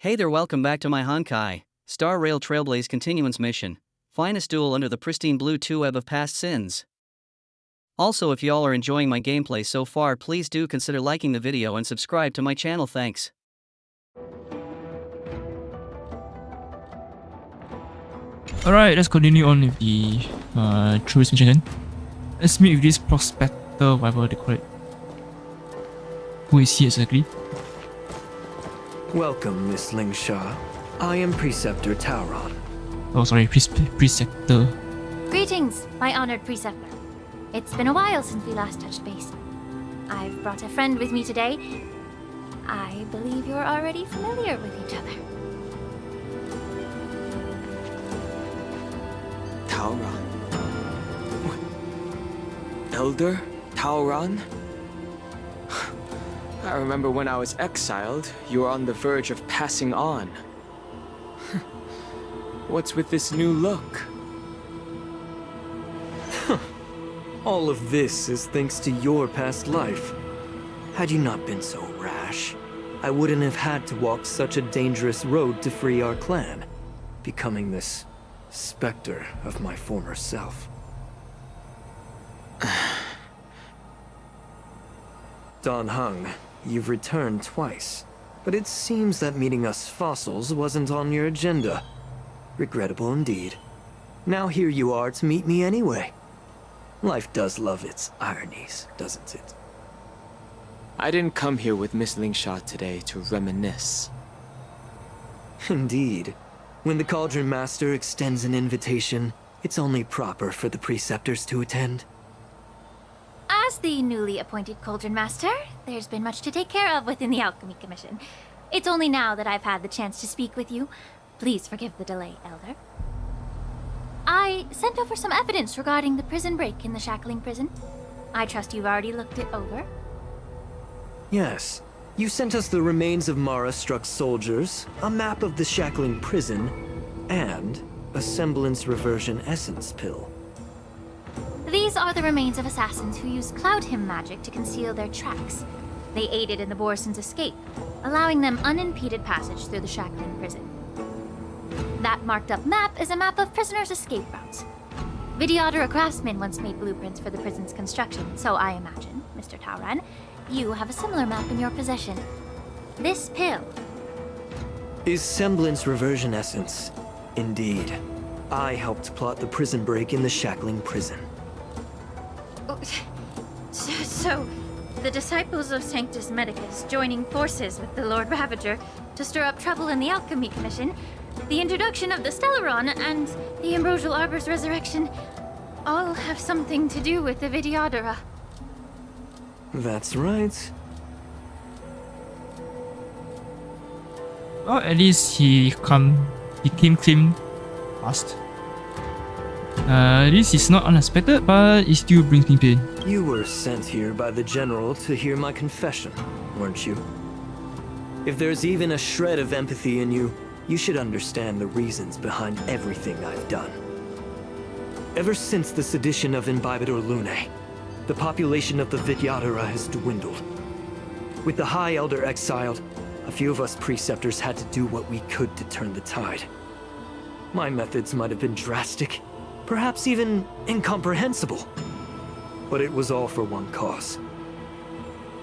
Hey there, welcome back to my Honkai, Star Rail Trailblaze Continuance mission. Finest duel under the pristine blue 2 web of past sins. Also, if y'all are enjoying my gameplay so far, please do consider liking the video and subscribe to my channel, thanks. Alright, let's continue on with the Trailblaze mission then. Let's meet with this prospector, whatever they call it. Who is he exactly? Welcome, Miss Lingsha. I am Preceptor Tauron. Oh, sorry, Preceptor. Greetings, my honored Preceptor. It's been a while since we last touched base. I've brought a friend with me today. I believe you're already familiar with each other. Tauron? Elder Tauron? I remember when I was exiled, you were on the verge of passing on. What's with this new look? All of this is thanks to your past life. Had you not been so rash, I wouldn't have had to walk such a dangerous road to free our clan, becoming this specter of my former self. Dan Heng, you've returned twice, but it seems that meeting us fossils wasn't on your agenda. Regrettable indeed. Now here you are to meet me anyway. Life does love its ironies, doesn't it? I didn't come here with Miss Lingsha today to reminisce. Indeed. When the Cauldron Master extends an invitation, it's only proper for the Preceptors to attend. As the newly appointed Cauldron Master, there's been much to take care of within the Alchemy Commission. It's only now that I've had the chance to speak with you. Please forgive the delay, Elder. I sent over some evidence regarding the prison break in the Shackling prison. I trust you've already looked it over. Yes. You sent us the remains of Mara-struck soldiers, a map of the Shackling prison, and a semblance reversion essence pill. These are the remains of assassins who used Cloud Hymn magic to conceal their tracks. They aided in the Borison's escape, allowing them unimpeded passage through the Shackling prison. That marked-up map is a map of prisoners' escape routes. Vidyadhara craftsmen once made blueprints for the prison's construction, so I imagine, Mr. Tauron, you have a similar map in your possession. This pill Is semblance reversion essence. Indeed. I helped plot the prison break in the Shackling prison. So, the disciples of Sanctus Medicus joining forces with the Lord Ravager to stir up trouble in the Alchemy Commission, the introduction of the Stellaron, and the Ambrosial Arbor's resurrection all have something to do with the Vidyadhara. That's right. Well, at least he came clean fast. This is not unexpected, but it still brings me pain. You were sent here by the General to hear my confession, weren't you? If there's even a shred of empathy in you, you should understand the reasons behind everything I've done. Ever since the sedition of Imbibitor Lunae, the population of the Vidyadhara has dwindled. With the High Elder exiled, a few of us Preceptors had to do what we could to turn the tide. My methods might have been drastic, perhaps even incomprehensible. But it was all for one cause.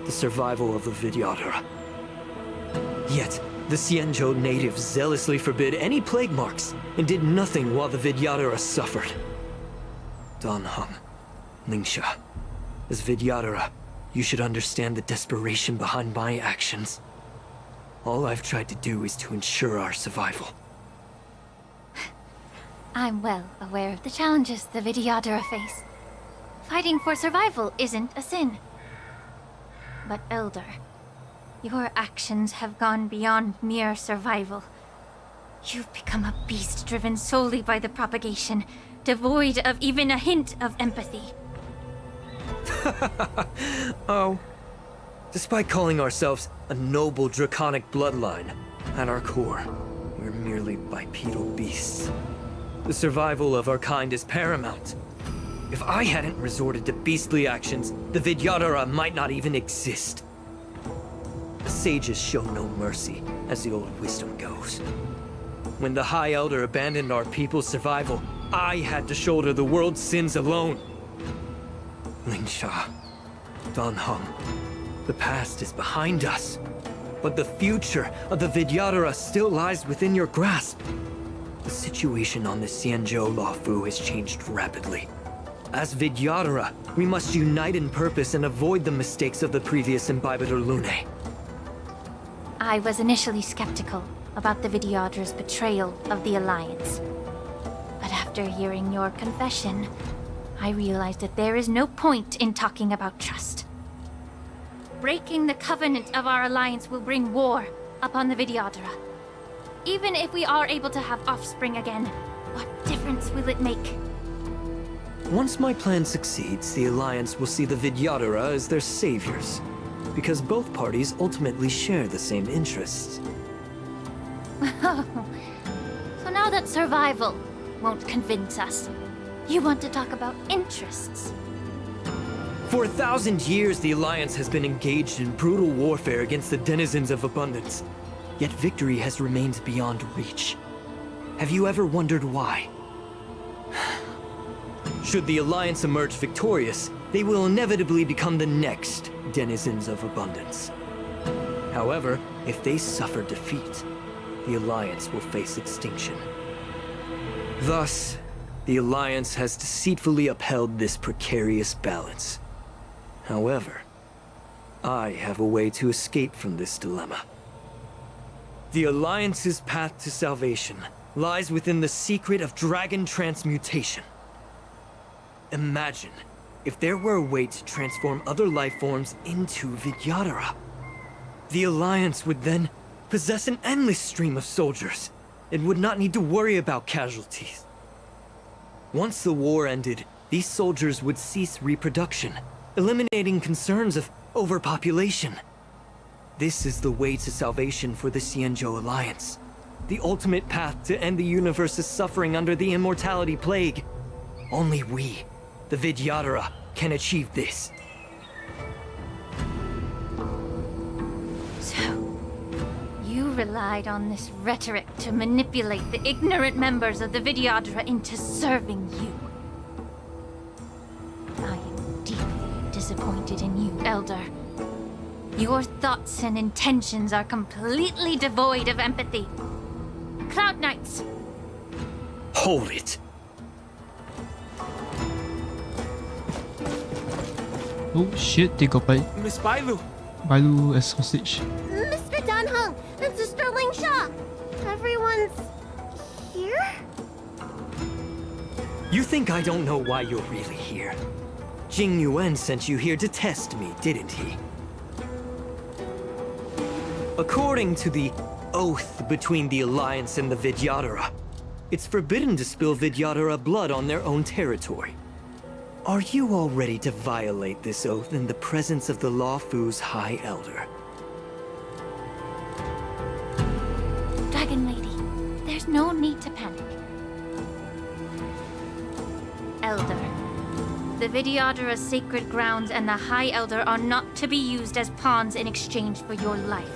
The survival of the Vidyadhara. Yet, the Xianzhou natives zealously forbid any plague marks and did nothing while the Vidyadhara suffered. Dan Heng, Lingsha, as Vidyadhara, you should understand the desperation behind my actions. All I've tried to do is to ensure our survival. I'm well aware of the challenges the Vidyadhara face. Fighting for survival isn't a sin. But Elder, your actions have gone beyond mere survival. You've become a beast driven solely by the propagation, devoid of even a hint of empathy. Oh. Despite calling ourselves a noble draconic bloodline, at our core, we're merely bipedal beasts. The survival of our kind is paramount. If I hadn't resorted to beastly actions, the Vidyadhara might not even exist. sages show no mercy, as the old wisdom goes. When the High Elder abandoned our people's survival, I had to shoulder the world's sins alone. Lingsha, Danheng, the past is behind us, but the future of the Vidyadhara still lies within your grasp. The situation on the Xianzhou Luofu has changed rapidly. As Vidyadhara, we must unite in purpose and avoid the mistakes of the previous Imbibitor Lunae. I was initially skeptical about the Vidyadhara's betrayal of the Alliance. But after hearing your confession, I realized that there is no point in talking about trust. Breaking the covenant of our alliance will bring war upon the Vidyadhara. Even if we are able to have offspring again, what difference will it make? Once my plan succeeds, the Alliance will see the Vidyadhara as their saviors, because both parties ultimately share the same interests. So now that survival won't convince us, you want to talk about interests? For 1,000 years, the Alliance has been engaged in brutal warfare against the denizens of abundance. Yet victory has remained beyond reach. Have you ever wondered why? Should the Alliance emerge victorious, they will inevitably become the next denizens of abundance. However, if they suffer defeat, the Alliance will face extinction. Thus, the Alliance has deceitfully upheld this precarious balance. However, I have a way to escape from this dilemma. The Alliance's path to salvation lies within the secret of dragon transmutation. Imagine if there were a way to transform other life forms into Vidyadhara. The Alliance would then possess an endless stream of soldiers and would not need to worry about casualties. Once the war ended, these soldiers would cease reproduction, eliminating concerns of overpopulation. This is the way to salvation for the Xianzhou Alliance. The ultimate path to end the universe's suffering under the immortality plague. Only we, the Vidyadhara, can achieve this. So, you relied on this rhetoric to manipulate the ignorant members of the Vidyadhara into serving you. I am deeply disappointed in you, Elder. Your thoughts and intentions are completely devoid of empathy. Cloud Knights! Hold it! Oh shit, they got Miss Bailu! Bailu as hostage. Mr. Danheng and Sister Lingsha! Everyone's here? You think I don't know why you're really here? Jing Yuan sent you here to test me, didn't he? According to the oath between the Alliance and the Vidyadhara, it's forbidden to spill Vidyadhara blood on their own territory. Are you all ready to violate this oath in the presence of the Luofu's High Elder? Dragon Lady, there's no need to panic. Elder, the Vidyadhara's sacred grounds and the High Elder are not to be used as pawns in exchange for your life.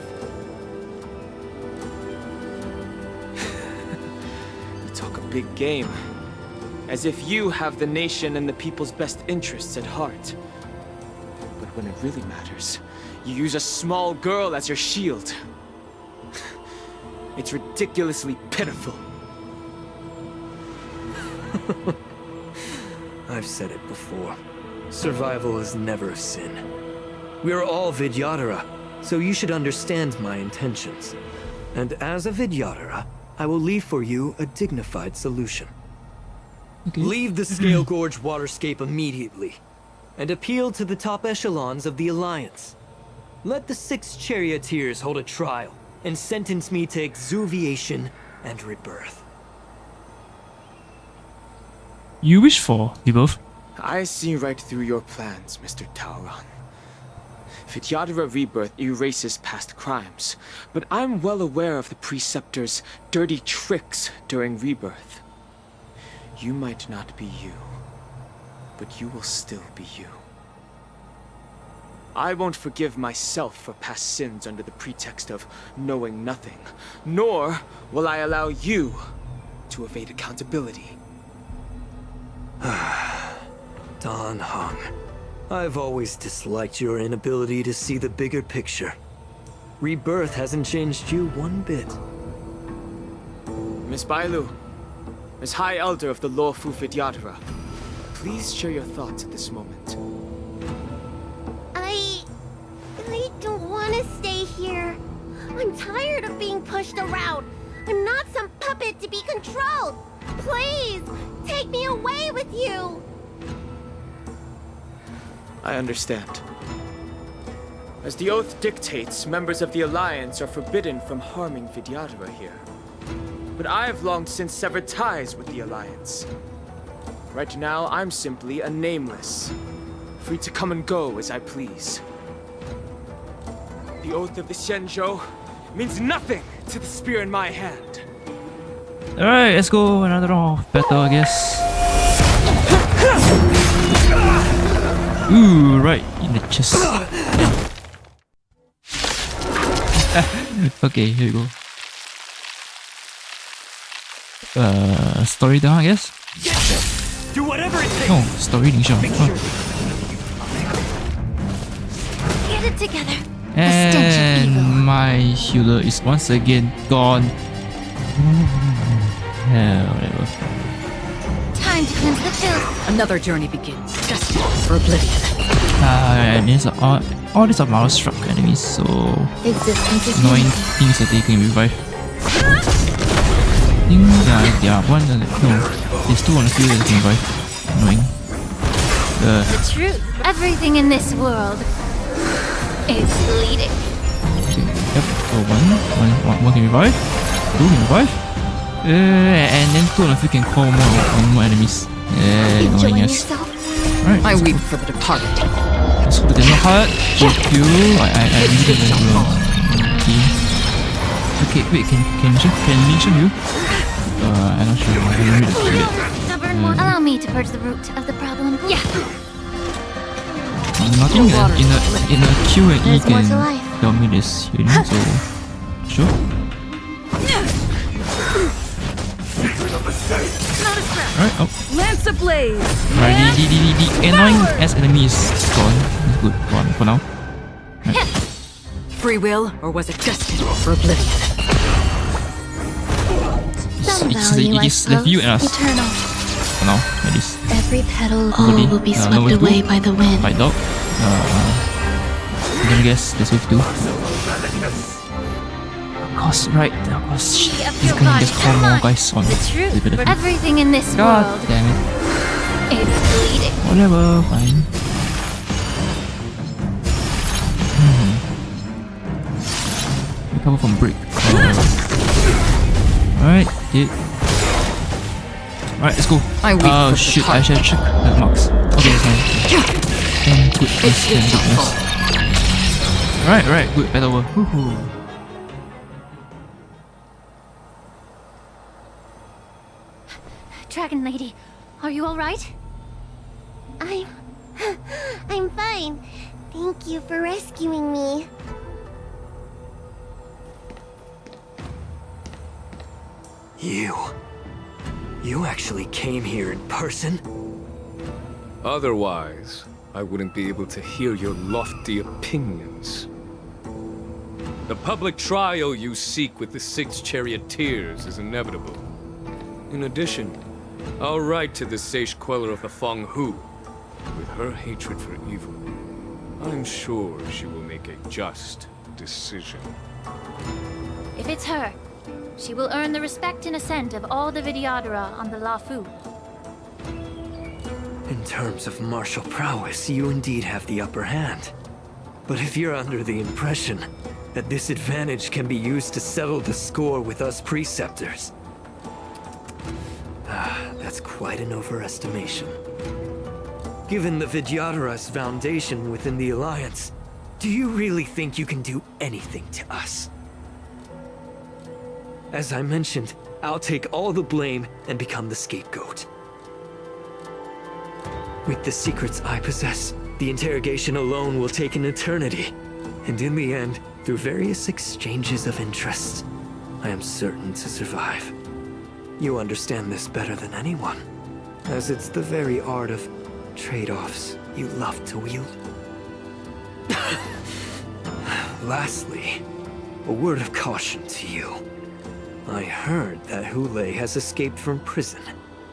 Talk a big game. As if you have the nation and the people's best interests at heart. But when it really matters, you use a small girl as your shield. It's ridiculously pitiful. I've said it before. Survival is never a sin. We're all Vidyadhara, so you should understand my intentions. And as a Vidyadhara, I will leave for you a dignified solution. Okay. Leave the Scale Gorge waterscape immediately, and appeal to the top echelons of the Alliance. Let the 6 charioteers hold a trial, and sentence me to exuviation and rebirth. You wish for rebirth? I see right through your plans, Mr. Taoran. Vidyadhara rebirth erases past crimes, but I'm well aware of the Preceptor's dirty tricks during rebirth. You might not be you, but you will still be you. I won't forgive myself for past sins under the pretext of knowing nothing, nor will I allow you to evade accountability. Dan Heng, I've always disliked your inability to see the bigger picture. Rebirth hasn't changed you one bit. Miss Bailu, as High Elder of the Lawfu Vidyadhara, please share your thoughts at this moment. I don't want to stay here. I'm tired of being pushed around. I'm not some puppet to be controlled. Please, take me away with you. I understand. As the oath dictates, members of the Alliance are forbidden from harming Vidyadhara here. But I've long since severed ties with the Alliance. Right now, I'm simply a nameless, free to come and go as I please. The oath of the Xianzhou means nothing to the spear in my hand. Alright, let's go another round of battle, I guess. Ooh, right in the chest. Okay, here we go. Story down, I guess. Do whatever it takes. No, story 等一下. Get it together. The stench of evil. And my healer is once again gone. Yeah, whatever. Time to cleanse the filth. Another journey begins, destined for oblivion. And these are all these are mouse struck enemies, so Existence is annoying things that they can revive. I think there are one. No, there's two on the field that can revive. Annoying. the truth. Everything in this world is bleeding. Okay, yep. So one can revive. Two can revive. And then two of you can call more enemies. Enjoying Annoying us. yourself? Right. I weep for the departed. Let's go to the heart. GQ. I really don't know. Okay, wait, can mention you? I'm not sure. I haven't read the queue yet. Allow me to purge the root of the problem. Yeah. Nothing in a Q&A There's more to can life. tell me this, you know, so sure. Alright, oh. Lance ablaze! Alright, the annoying ass enemy is gone. That's good for now. Right. Free will, or was it destined for oblivion? Some It value, I is left you and us Eternal. for now, at least. Every petal, Nobody, all will be no swept wave away two. by the wind. Fight dog. I'm gonna guess this wave 2. Of course, right. Of course, shit. Of He's your gonna body, just call come more on. guys on. The truth. Little bit of- Everything in this God world damn it. is bleeding. Whatever, fine. Recover from break. Alright, did. Alright, let's go. I weep Oh for shit, the I should check the marks. Okay, fine. Thank goodness, thank goodness. Right, good, better work. Woohoo. Dragon Lady, are you alright? I'm fine. Thank you for rescuing me. You actually came here in person? Otherwise, I wouldn't be able to hear your lofty opinions. The public trial you seek with the 6 charioteers is inevitable. In addition, I'll write to the sage queller of the Feng Hu. With her hatred for evil, I'm sure she will make a just decision. If it's her, she will earn the respect and assent of all the Vidyadhara on the Lafu. In terms of martial prowess, you indeed have the upper hand. But if you're under the impression that this advantage can be used to settle the score with us preceptors, that's quite an overestimation. Given the Vidyadhara's foundation within the Alliance, do you really think you can do anything to us? As I mentioned, I'll take all the blame and become the scapegoat. With the secrets I possess, The interrogation alone will take an eternity. And in the end, through various exchanges of interest, I am certain to survive. You understand this better than anyone, as it's the very art of trade-offs you love to wield. Lastly, a word of caution to you. I heard that Hule has escaped from prison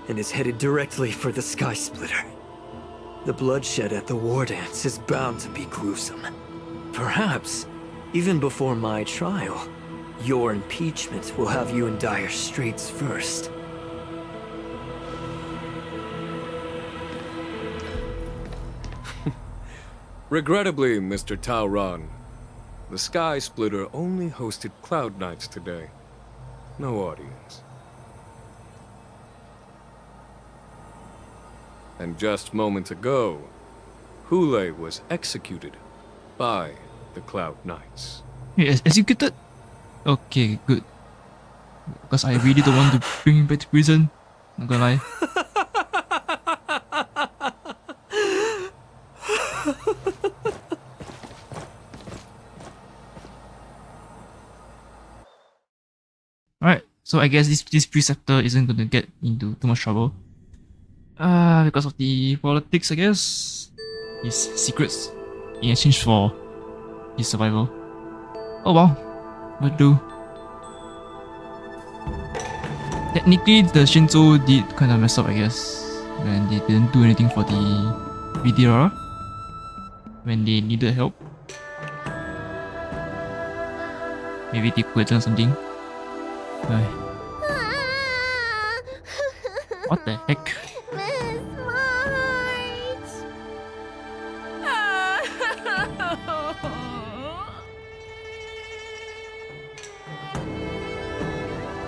and is headed directly for the Sky Splitter. The bloodshed at the war dance is bound to be gruesome. Perhaps, even before my trial, your impeachment will have you in dire straits first. Regrettably, Mr. Tauron, the Sky Splitter only hosted Cloud Knights today. No audience. And just moments ago, Hule was executed by the Cloud Knights. He is executed? Okay, good. Because I really don't want to bring him back to prison. Not gonna lie. Alright, so I guess this preceptor isn't gonna get into too much trouble. Because of the politics, I guess. His secrets in exchange for his survival. Oh wow, what do? Technically, the Shinzo did kind of mess up, I guess, when they didn't do anything for the VDR when they needed help. Maybe they could have done something. What the heck? Miss March!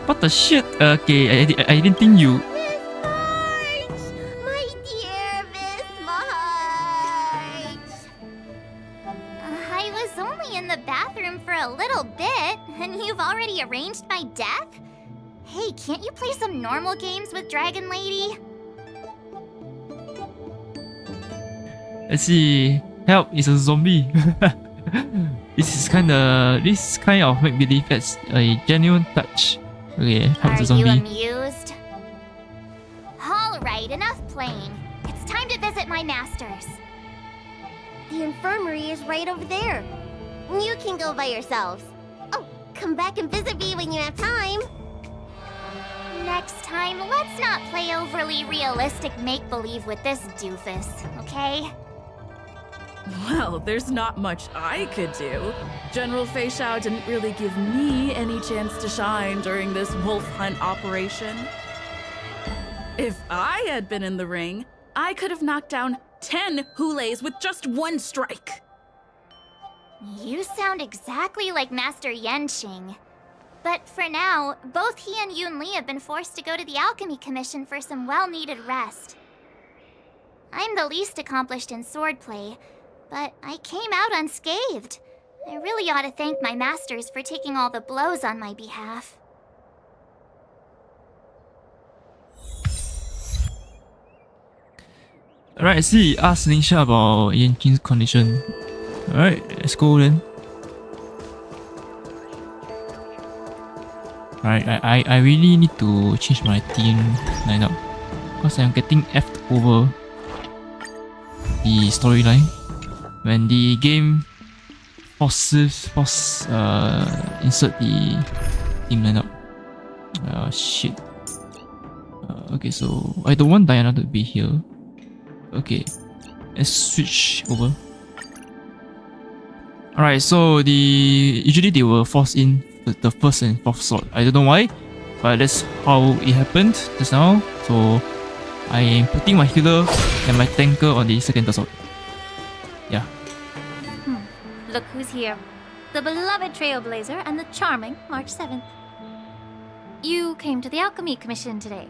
What the shit? Okay, I didn't think you. Miss March! My dear Miss March! I was only in the bathroom for a little bit, and you've already arranged my death? Hey, can't you play some normal games with Dragon Lady? Let's see. Help! It's a zombie. This kind of make believe that's a genuine touch. Okay, help Are the zombie. you amused? Alright, enough playing. It's time to visit my masters. The infirmary is right over there. You can go by yourselves. Oh, come back and visit me when you have time. Next time, let's not play overly realistic make-believe with this doofus, okay? Well, there's not much I could do. General Fei Shao didn't really give me any chance to shine during this wolf hunt operation. If I had been in the ring, I could have knocked down 10 Hules with just one strike. You sound exactly like Master Yenqing. But for now, both he and Yun Li have been forced to go to the Alchemy Commission for some well-needed rest. I'm the least accomplished in swordplay, but I came out unscathed. I really ought to thank my masters for taking all the blows on my behalf. Alright, I see. Ask Ningxia about Yanqing's condition. Alright, let's go then. Alright, I really need to change my team lineup because I'm getting effed over the storyline when the game insert the team lineup. Shit. Okay, so I don't want Diana to be here. Okay, let's switch over. Alright, so usually they will force in the first and fourth slot. I don't know why, but that's how it happened just now. So I am putting my healer and my tanker on the second slot. Yeah. Look who's here. The beloved Trailblazer and the charming March 7th. You came to the Alchemy Commission today.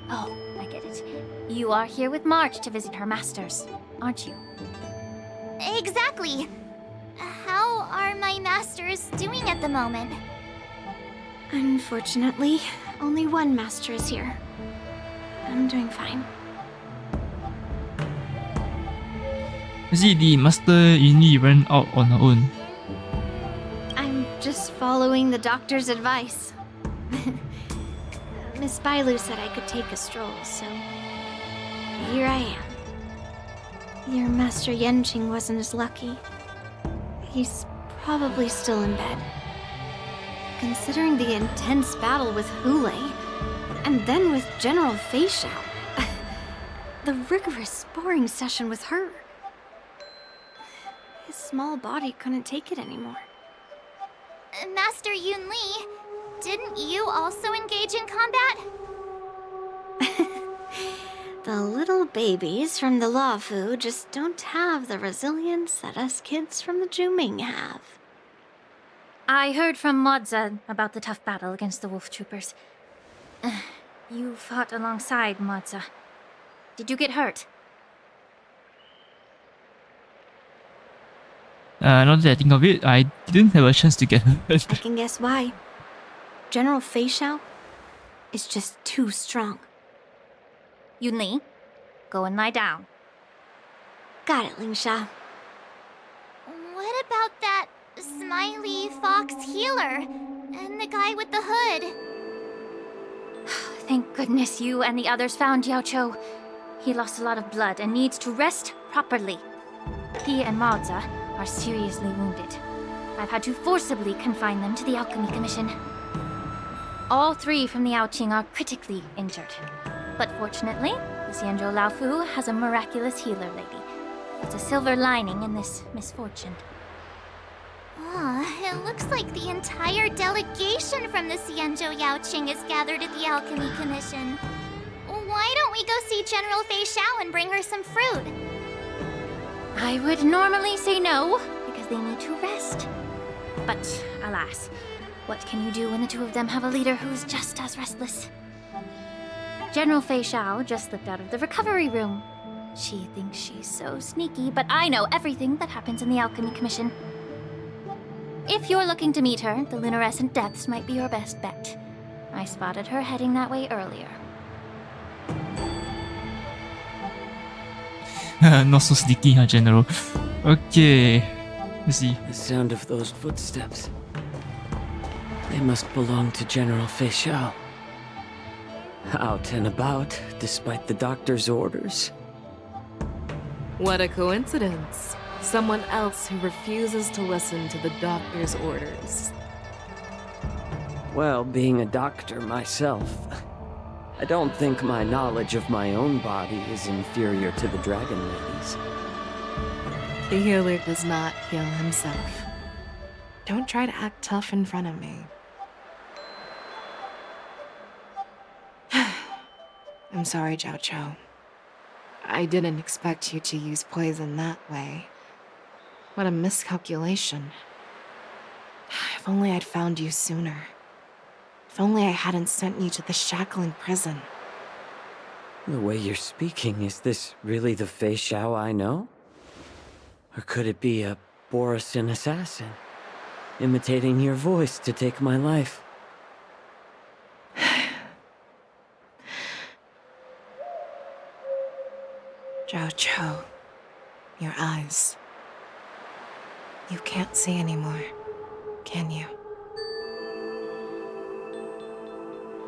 Oh, I get it. You are here with March to visit her masters, aren't you? Exactly. How are my masters doing at the moment? Unfortunately, only one master is here. I'm doing fine. Is it the Master Yunli ran out on her own? I'm just following the doctor's advice. Miss Bailu said I could take a stroll, so here I am. Your Master Yenqing wasn't as lucky. He's probably still in bed. Considering the intense battle with Hule, and then with General Fei Xiao, the rigorous sparring session with her. His small body couldn't take it anymore. Master Yunli, didn't you also engage in combat? The little babies from the Luofu just don't have the resilience that us kids from the Zhuming have. I heard from Modza about the tough battle against the wolf troopers. You fought alongside Modza. Did you get hurt? Now that I think of it, I didn't have a chance to get hurt. I can guess why. General Fei Xiao is just too strong. Yunli, go and lie down. Got it, Ling Sha. What about that smiley fox healer and the guy with the hood? Thank goodness you and the others found Yao Cho. He lost a lot of blood and needs to rest properly. He and Maoza are seriously wounded. I've had to forcibly confine them to the Alchemy Commission. All three from the Yaoqing are critically injured. But fortunately, the Xianzhou Laofu has a miraculous healer lady. It's a silver lining in this misfortune. It looks like the entire delegation from the Xianzhou Yaoqing is gathered at the Alchemy Commission. Why don't we go see General Fei Xiao and bring her some fruit? I would normally say no, because they need to rest. But alas, what can you do when the two of them have a leader who's just as restless? General Fei Xiao just slipped out of the recovery room. She thinks she's so sneaky, but I know everything that happens in the Alchemy Commission. If you're looking to meet her, the Lunarescent Depths might be your best bet. I spotted her heading that way earlier. Not so sneaky, huh, General? Okay. Let's see. The sound of those footsteps. They must belong to General Fei Xiao. Out and about, despite the doctor's orders. What a coincidence. Someone else who refuses to listen to the doctor's orders. Well, being a doctor myself, I don't think my knowledge of my own body is inferior to the Dragon Lady's. The healer does not heal himself. Don't try to act tough in front of me. I'm sorry, Zhao Cho. I didn't expect you to use poison that way. What a miscalculation. If only I'd found you sooner. If only I hadn't sent you to the shackling prison. The way you're speaking, is this really the Fei Xiao I know? Or could it be a Borisin assassin, imitating your voice to take my life? Zhao Cho, your eyes. You can't see anymore, can you?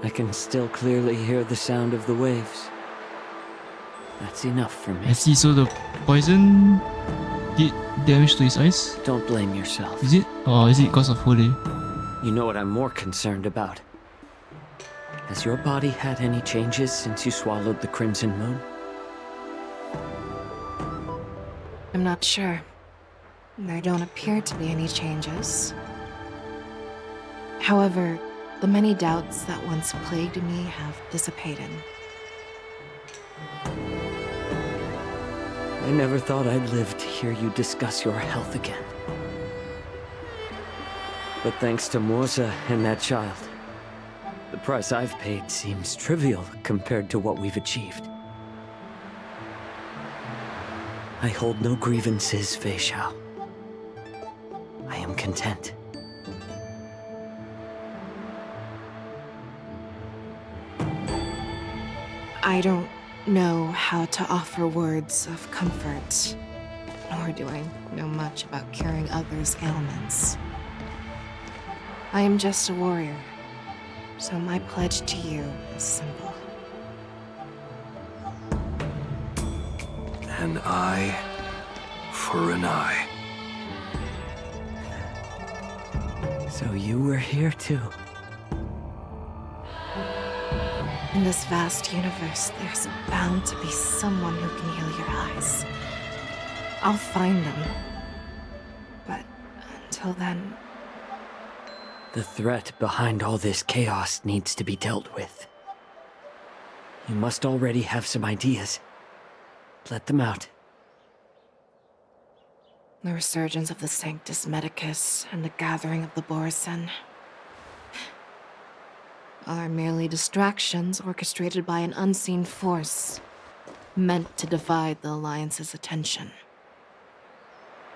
I can still clearly hear the sound of the waves. That's enough for me. I see, so the poison did damage to his eyes? Don't blame yourself. Is it? Or is it because of Hole? You know what I'm more concerned about? Has your body had any changes since you swallowed the Crimson Moon? I'm not sure. There don't appear to be any changes. However, the many doubts that once plagued me have dissipated. I never thought I'd live to hear you discuss your health again. But thanks to Morza and that child, the price I've paid seems trivial compared to what we've achieved. I hold no grievances, Fei Xiao. I am content. I don't know how to offer words of comfort. nor do I know much about curing others' ailments. I am just a warrior, so my pledge to you is simple. An eye for an eye. So you were here too. In this vast universe, there's bound to be someone who can heal your eyes. I'll find them. But until then... The threat behind all this chaos needs to be dealt with. You must already have some ideas. Let them out. The resurgence of the Sanctus Medicus and the gathering of the Borsen are merely distractions orchestrated by an unseen force, meant to divide the Alliance's attention.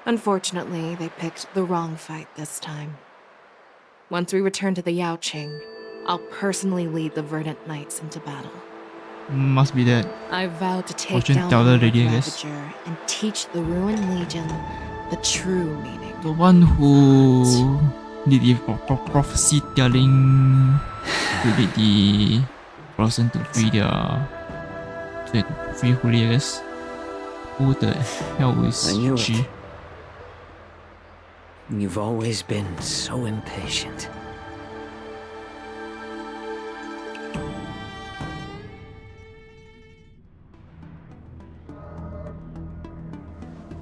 Unfortunately, they picked the wrong fight this time. Once we return to the Yaoqing, I'll personally lead the Verdant Knights into battle. Must be that. I vow to take Fortune down teller the already, I guess. Ravager and teach the Ruined Legion the true meaning. The one who did the prophecy telling to lead the person to free Holy, I guess. Who the hell is I knew she? it. You've always been so impatient.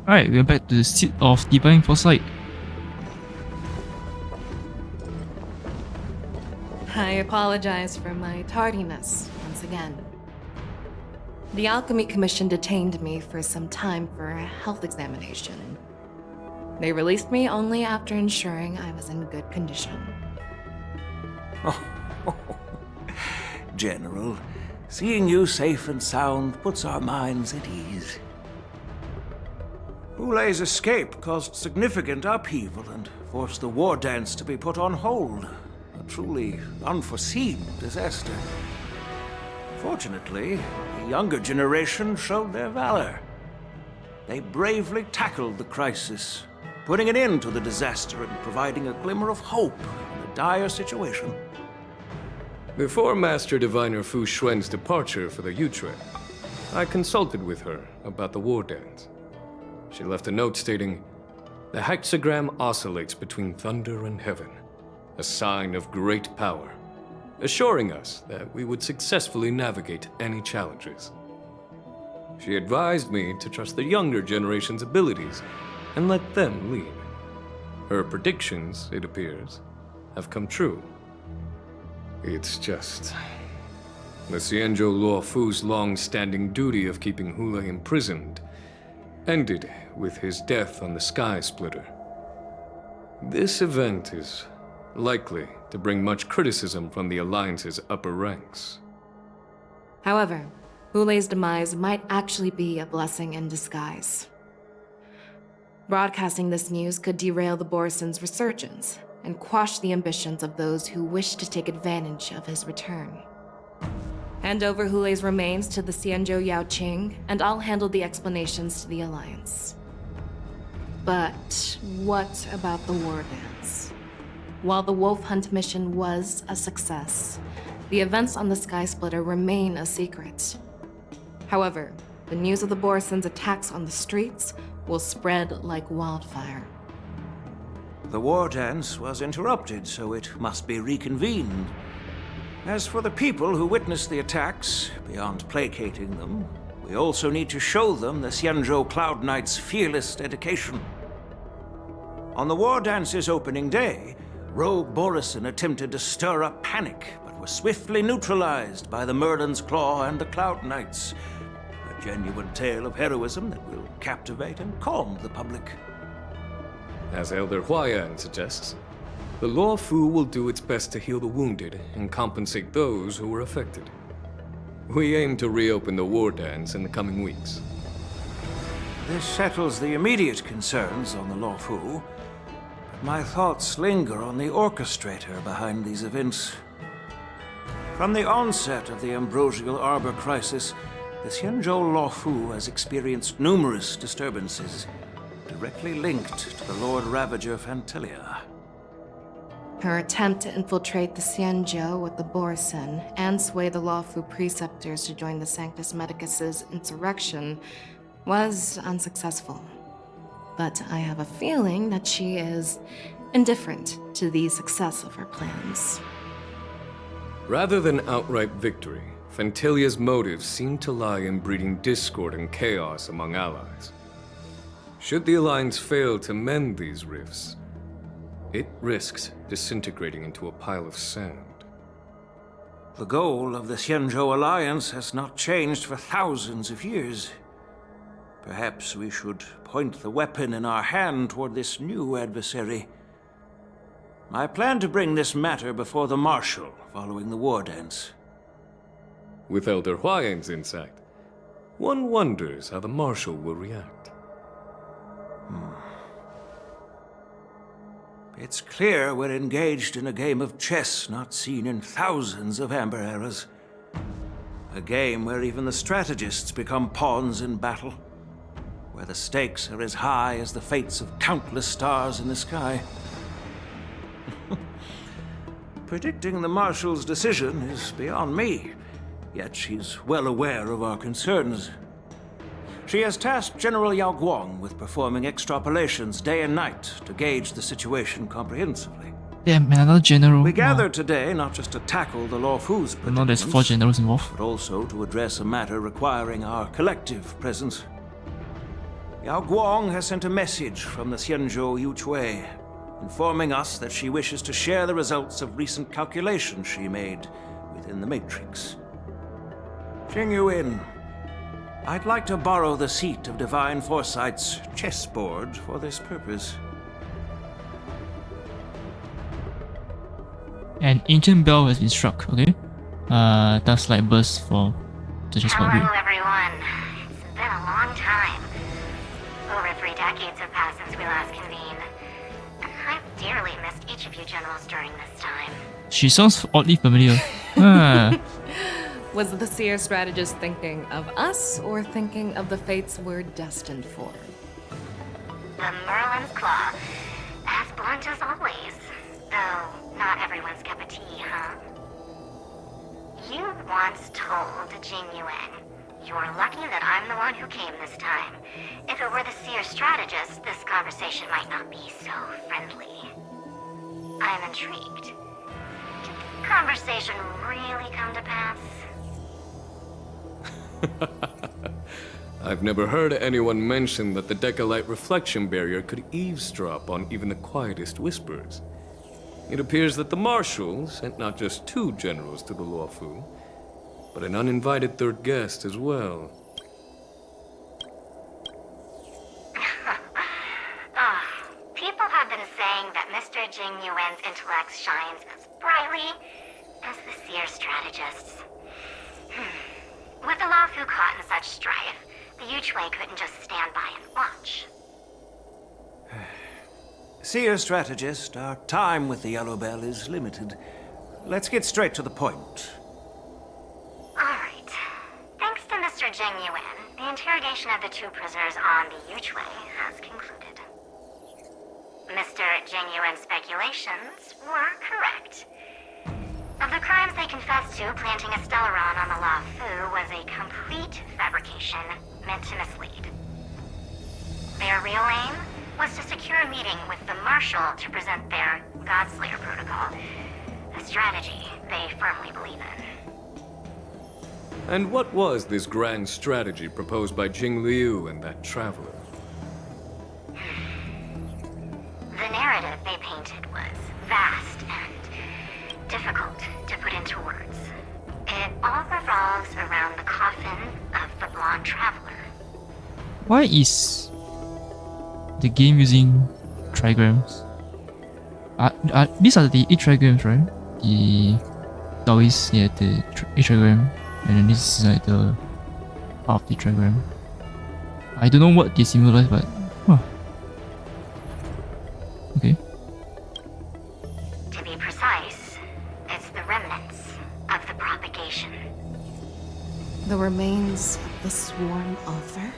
Alright, we're back to the seat of Divine Foresight. I apologize for my tardiness once again. The Alchemy Commission detained me for some time for a health examination. They released me only after ensuring I was in good condition. General, seeing you safe and sound puts our minds at ease. Hulei's escape caused significant upheaval and forced the war dance to be put on hold. A truly unforeseen disaster. Fortunately, the younger generation showed their valor. They bravely tackled the crisis, putting an end to the disaster and providing a glimmer of hope in a dire situation. Before Master Diviner Fu Xuan's departure for the Yutre, I consulted with her about the war dance. She left a note stating, "The hexagram oscillates between thunder and heaven, a sign of great power, assuring us that we would successfully navigate any challenges." She advised me to trust the younger generation's abilities and let them lead. Her predictions, it appears, have come true. It's just... the Xianzhou Luofu's long-standing duty of keeping Hulei imprisoned ended with his death on the Sky Splitter. This event is likely to bring much criticism from the Alliance's upper ranks. However, Hulei's demise might actually be a blessing in disguise. Broadcasting this news could derail the Borsen's resurgence and quash the ambitions of those who wish to take advantage of his return. Hand over Hulei's remains to the Xianzhou Yaoqing, and I'll handle the explanations to the Alliance. But what about the war dance? While the Wolf Hunt mission was a success, the events on the Sky Splitter remain a secret. However, the news of the Borsen's attacks on the streets will spread like wildfire. The war dance was interrupted, so it must be reconvened. As for the people who witnessed the attacks, beyond placating them, we also need to show them the Xianzhou Cloud Knight's fearless dedication. On the war dance's opening day, Rogue Borison attempted to stir up panic, but was swiftly neutralized by the Merlin's Claw and the Cloud Knights. A genuine tale of heroism that will captivate and calm the public. As Elder Huayan suggests, the Luofu will do its best to heal the wounded and compensate those who were affected. We aim to reopen the war dance in the coming weeks. This settles the immediate concerns on the Luofu, but my thoughts linger on the orchestrator behind these events. From the onset of the Ambrosial Arbor crisis, the Xianzhou Luofu has experienced numerous disturbances. directly linked to the Lord Ravager Fantilia. Her attempt to infiltrate the Xianzhou with the Borsen and sway the Lawfu preceptors to join the Sanctus Medicus's insurrection was unsuccessful. But I have a feeling that she is indifferent to the success of her plans. Rather than outright victory, Fantilia's motives seem to lie in breeding discord and chaos among allies. Should the Alliance fail to mend these rifts, it risks disintegrating into a pile of sand. The goal of the Xianzhou Alliance has not changed for thousands of years. Perhaps we should point the weapon in our hand toward this new adversary. I plan to bring this matter before the Marshal following the war dance. With Elder Huayan's insight, one wonders how the Marshal will react. It's clear we're engaged in a game of chess not seen in thousands of Amber eras. A game where even the strategists become pawns in battle. Where the stakes are as high as the fates of countless stars in the sky. Predicting the Marshal's decision is beyond me, yet she's well aware of our concerns. She has tasked General Yao Guang with performing extrapolations day and night to gauge the situation comprehensively. Damn, man, another general. We gathered today not just to tackle the Lawfu's predicaments, now there's 4 generals involved. but also to address a matter requiring our collective presence. Yao Guang has sent a message from the Xianzhou Yuchui, informing us that she wishes to share the results of recent calculations she made within the Matrix. Jing Yuan, I'd like to borrow the seat of Divine Foresight's chessboard for this purpose. An ancient bell has been struck, okay? That's like burst for the chessboard. Hello, everyone. It's been a long time. Over 3 decades have passed since we last convened. I've dearly missed each of you generals during this time. She sounds oddly familiar. Was the seer strategist thinking of us or thinking of the fates we're destined for? The Merlin's Claw. As blunt as always. Though, not everyone's cup of tea, huh? You once told Jing Yuan, "You're lucky that I'm the one who came this time. If it were the seer strategist, this conversation might not be so friendly." I'm intrigued. Did the conversation really come to pass? I've never heard anyone mention that the Decalite reflection barrier could eavesdrop on even the quietest whispers. It appears that the Marshal sent not just 2 generals to the Luofu, but an uninvited 3rd guest as well. People have been saying that Mr. Jing Yuan's intellect shines as brightly as the seer strategist's. With the Luofu caught in such strife, the Yuchui couldn't just stand by and watch. Seer strategist, our time with the Yellow Bell is limited. Let's get straight to the point. Alright. Thanks to Mr. Jing Yuan, the interrogation of the 2 prisoners on the Yuchui has concluded. Mr. Jing Yuan's speculations were correct. Of the crimes they confessed to, planting a Stellaron on the Luofu was a complete fabrication meant to mislead. Their real aim was to secure a meeting with the Marshal to present their Godslayer protocol, a strategy they firmly believe in. And what was this grand strategy proposed by Jing Liu and that traveler? The narrative they painted was vast and difficult to put into words. It all revolves around the coffin of the blonde traveler. Why is the game using trigrams? These are the 8 trigrams, right? The always the 8 trigram, and then this is like the half the trigram. I don't know what they symbolize, but okay. To be precise, it's the remnants of the propagation. The remains of the sworn author?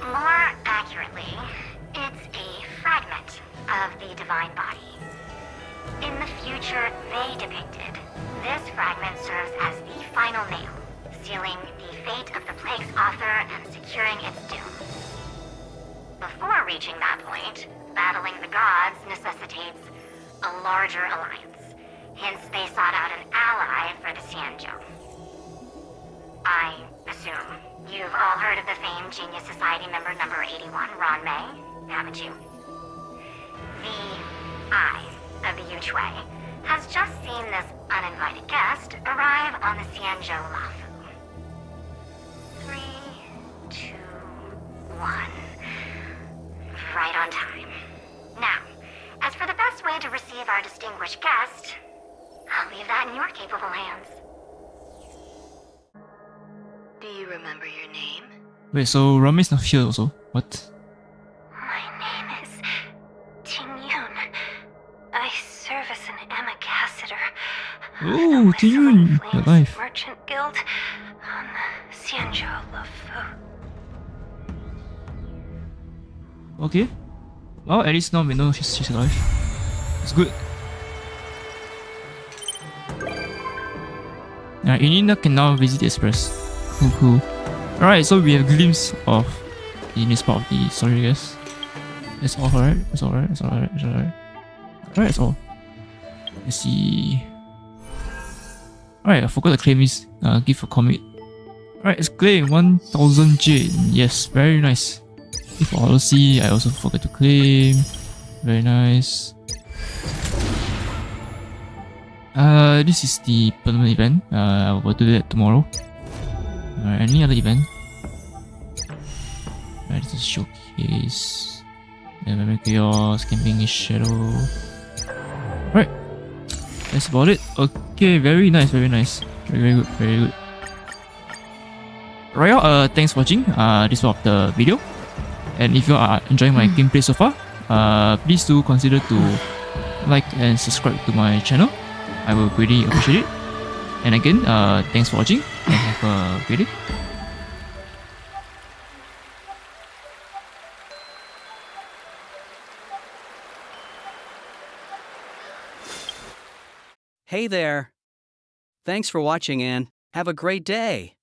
More accurately, of the divine body. In the future they depicted, this fragment serves as the final nail, sealing the fate of the plague's author and securing its doom. Before reaching that point, battling the gods necessitates a larger alliance. Hence, they sought out an ally for the Xianzhou. I assume you've all heard of the famed Genius Society member number 81, Ron May, haven't you? The Eye of the Yuchue has just seen this uninvited guest arrive on the Xianzhou Lafu. 3, 2, 1. Right on time. Now, as for the best way to receive our distinguished guest, I'll leave that in your capable hands. Do you remember your name? Wait, so Rami's not here also? What? My name is Ting-Yun. I serve as an ambassador. Oh, Ting-Yun, your life. Merchant Guild on the Xianzhou Lafu. Okay. Well, at least now we know she's alive. It's good. Inina can now visit the Express. Cool. Alright, so we have a glimpse of the next part of the story, I guess. That's all, alright? That's alright? Alright, that's all. Let's see. Alright, I forgot to claim this. Give a commit. Alright, let's claim 1000 jade. Yes, very nice. If Odyssey, I also forgot to claim. Very nice. This is the permanent event. I will do that tomorrow. Any other event? Alright, this is showcase. Memory Chaos, Camping is Shadow. Alright. That's about it. Okay, very nice. Very good. Right, y'all, thanks for watching this part of the video. And if you are enjoying my gameplay so far, please do consider to like and subscribe to my channel. I will really appreciate it. And again, thanks for watching and have a great day. Hey there! Thanks for watching and have a great day!